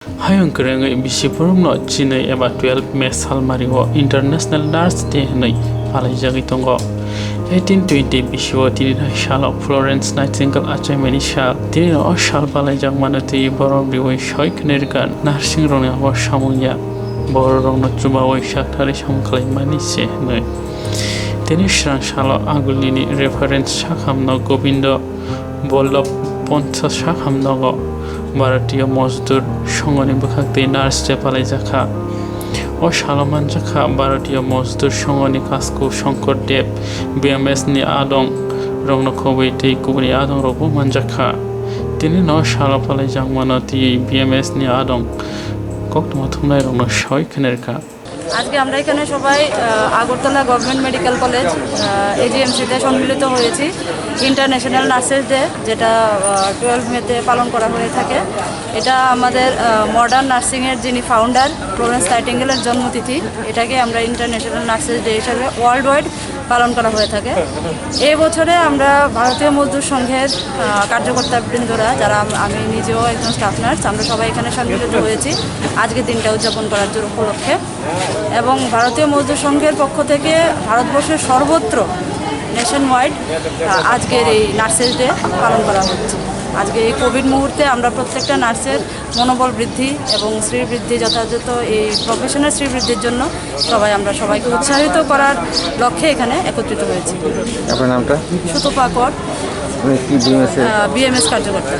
Hayung Kwrwngwi Bisipurumno Tini eba 12 May Salmario International Nurse Day hinai Palaijakha tongo 1820 bisio Tini shala Florence Nightingale achaimani sha Tini no shal Palaijakha manati borom riwai shoiknergan nursing rongni abo samungya bor rongno chubawai shaktari samkhlaimani se hinai Tini shala agulini reference Sakham no Govinda Ballab Pontho Sakham no ভারতীয় মজদুর সংগঠন বখাতে নার্সে Palaijakha ও Salmario ভারতীয় মজদুর সংগঠন কাজকু শঙ্কর দেব BMS নি আদং রংন খবৈতে কুবনি আদং রবো মানজাখা তিনি ন Palaijakha মানতি BMS নি আদং কক্তম থুমনাই রংন সয়খনেরকা আজকে আমরা এখানে সবাই আগরতলা গভর্নমেন্ট মেডিকেল কলেজ এজিএমসিতে সম্মিলিত হয়েছি ইন্টারন্যাশনাল নার্সেস ডে যেটা 12 মেতে পালন করা হয়ে থাকে এটা আমাদের মডার্ন নার্সিংয়ের যিনি ফাউন্ডার ফ্লোরেন্স নাইটিঙ্গেলের জন্মতিথি এটাকে আমরা ইন্টারন্যাশনাল নার্সেস ডে হিসাবে ওয়ার্ল্ড ওয়াইড পালন করা হয়ে থাকে এই বছরে আমরা ভারতীয় মজদুর সংঘের কার্যকর্তাবৃন্দরা যারা আমি নিজেও একজন স্টাফ নার্স আমরা সবাই এখানে সম্মিলিত হয়েছি আজকের দিনটা উদযাপন করার জন্য উপলক্ষে এবং ভারতীয় মজদুর সংঘের পক্ষ থেকে ভারতবর্ষের সর্বত্র নেশন ওয়াইড আজকের এই নার্সেস ডে পালন করা হচ্ছে আজকে এই কোভিড মুহূর্তে আমরা প্রত্যেকটা নার্সের মনোবল বৃদ্ধি এবং শ্রীবৃদ্ধি যথাযথ এই প্রফেশনাল শ্রীবৃদ্ধির জন্য আমরা সবাইকে উৎসাহিত করার লক্ষ্যে এখানে একত্রিত হয়েছি। আপনার নামটা? সুতপা কর, বিএমএস কার্যকর্তা।